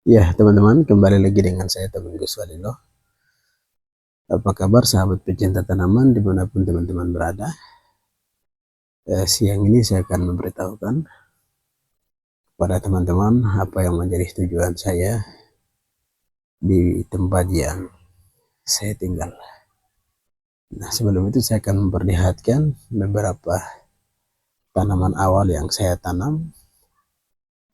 Ya, teman-teman, kembali lagi dengan saya teman Gus Walilo. Apa kabar sahabat pecinta tanaman dimanapun teman-teman berada? Siang ini saya akan memberitahukan kepada teman-teman apa yang menjadi tujuan saya di tempat yang saya tinggal. Nah, sebelum itu saya akan memperlihatkan beberapa tanaman awal yang saya tanam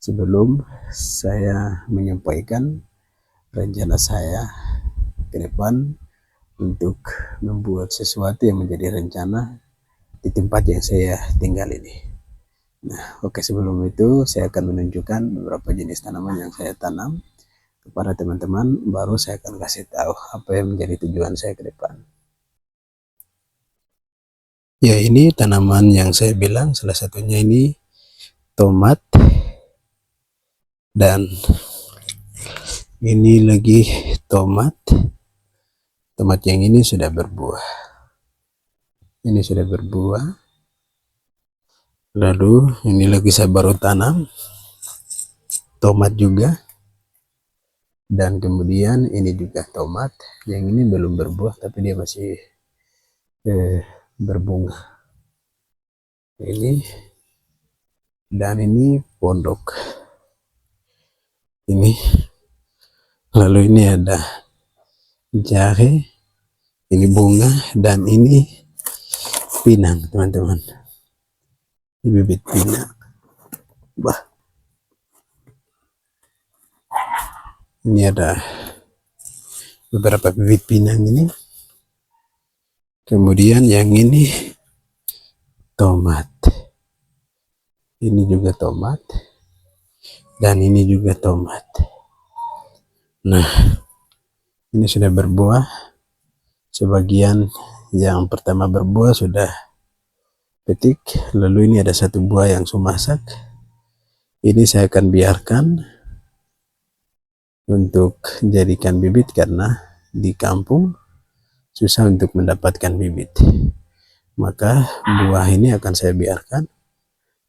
sebelum saya menyampaikan rencana saya ke depan untuk membuat sesuatu yang menjadi rencana di tempat yang saya tinggal ini. Nah, oke, sebelum itu saya akan menunjukkan beberapa jenis tanaman yang saya tanam kepada teman-teman, baru saya akan kasih tahu apa yang menjadi tujuan saya ke depan. Ya, ini tanaman yang saya bilang salah satunya ini tomat, dan ini lagi tomat yang ini sudah berbuah. Ini sudah berbuah. Lalu ini lagi saya baru tanam tomat juga, dan kemudian ini juga tomat yang ini belum berbuah tapi dia masih berbunga ini, dan ini pondok ini. Lalu ini ada jahe, ini bunga, dan ini pinang, teman-teman. Ini bibit pinang. Bah, ini ada beberapa bibit pinang ini. Kemudian yang ini tomat, ini juga tomat, dan ini juga tomat. Nah, ini sudah berbuah. Sebagian yang pertama berbuah sudah petik. Lalu ini ada satu buah yang sumasak. Ini saya akan biarkan untuk jadikan bibit karena di kampung susah untuk mendapatkan bibit. Maka buah ini akan saya biarkan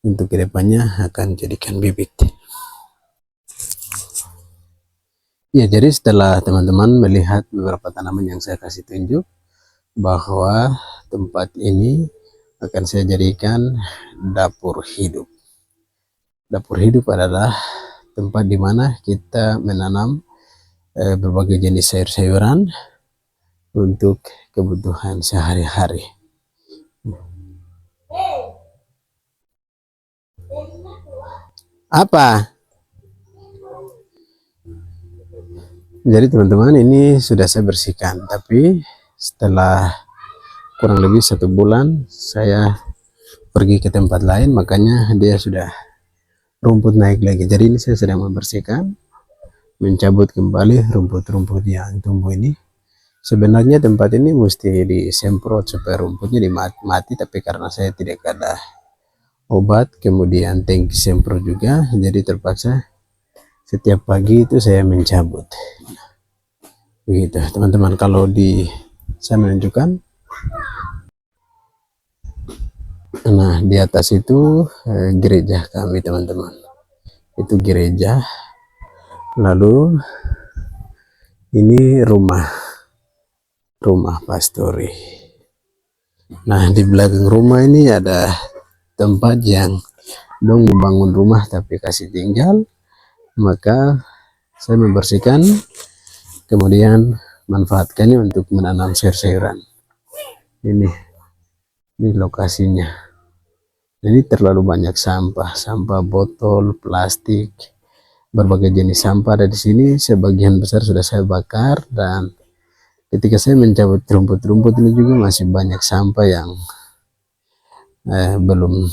untuk kedepannya akan jadikan bibit. Ya, jadi setelah teman-teman melihat beberapa tanaman yang saya kasih tunjuk, bahwa tempat ini akan saya jadikan dapur hidup. Dapur hidup adalah tempat di mana kita menanam berbagai jenis sayur-sayuran untuk kebutuhan sehari-hari. Apa? Jadi teman-teman, ini sudah saya bersihkan, tapi setelah kurang lebih 1 bulan saya pergi ke tempat lain, makanya dia sudah rumput naik lagi. Jadi ini saya sedang membersihkan, mencabut kembali rumput-rumput yang tumbuh ini. Sebenarnya tempat ini mesti disemprot supaya rumputnya mati, tapi karena saya tidak ada obat, kemudian tangki semprot juga, jadi terpaksa setiap pagi itu saya mencabut. Begitu teman-teman. Kalau saya menunjukkan, nah di atas itu gereja kami, teman-teman. Itu gereja. Lalu ini rumah pastori. Nah, di belakang rumah ini ada tempat yang dong membangun rumah tapi kasih tinggal, maka saya membersihkan, kemudian manfaatkannya untuk menanam sayur-sayuran. Ini lokasinya. Ini terlalu banyak sampah botol, plastik, berbagai jenis sampah ada di sini. Sebagian besar sudah saya bakar, dan ketika saya mencabut rumput-rumput ini juga masih banyak sampah yang belum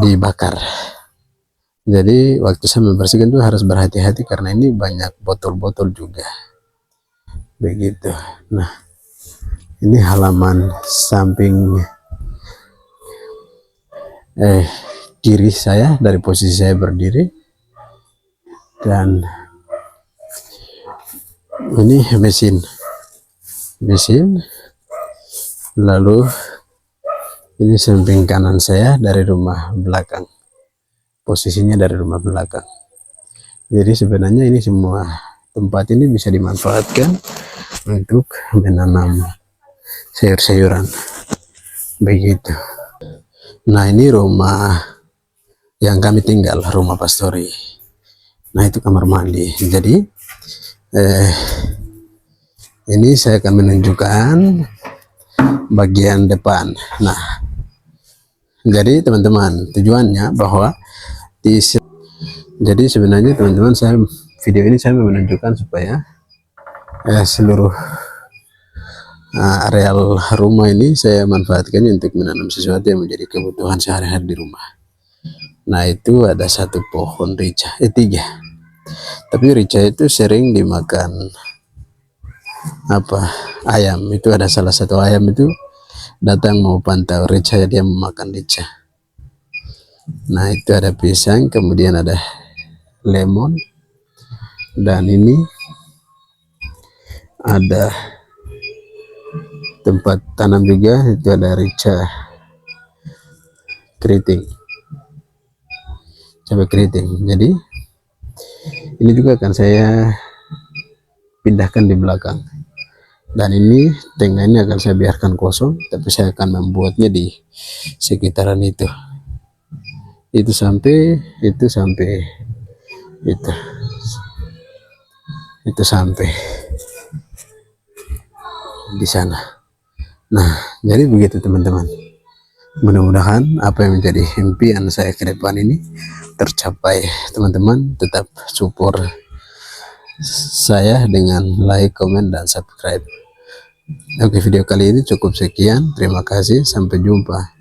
dibakar. Jadi waktu saya membersihkan itu harus berhati-hati karena ini banyak botol-botol juga. Begitu. Nah, ini halaman samping kiri saya dari posisi saya berdiri, dan ini mesin. Lalu ini samping kanan saya dari rumah belakang, posisinya dari rumah belakang. Jadi sebenarnya ini semua tempat ini bisa dimanfaatkan untuk menanam sayur-sayuran begitu. Nah, ini rumah yang kami tinggal, rumah pastori. Nah, itu kamar mandi. Jadi ini saya akan menunjukkan bagian depan. Nah, jadi teman-teman, tujuannya bahwa jadi sebenarnya teman-teman, saya video ini saya menunjukkan supaya seluruh areal rumah ini saya manfaatkan untuk menanam sesuatu yang menjadi kebutuhan sehari-hari di rumah. Nah, itu ada satu pohon rica, 3. Tapi rica itu sering dimakan ayam. Itu ada salah satu ayam itu datang mau pantau rica, dia memakan rica. Nah, itu ada pisang, kemudian ada lemon, dan ini ada tempat tanam juga, itu ada rica keriting, cabai keriting. Jadi ini juga akan saya pindahkan di belakang, dan ini tengah ini akan saya biarkan kosong, tapi saya akan membuatnya di sekitaran itu sampai itu sampai di sana. Nah, jadi begitu teman-teman, mudah-mudahan apa yang menjadi impian saya ke depan ini tercapai. Teman-teman tetap support saya dengan like, komen, dan subscribe. Oke, video kali ini cukup sekian. Terima kasih, sampai jumpa.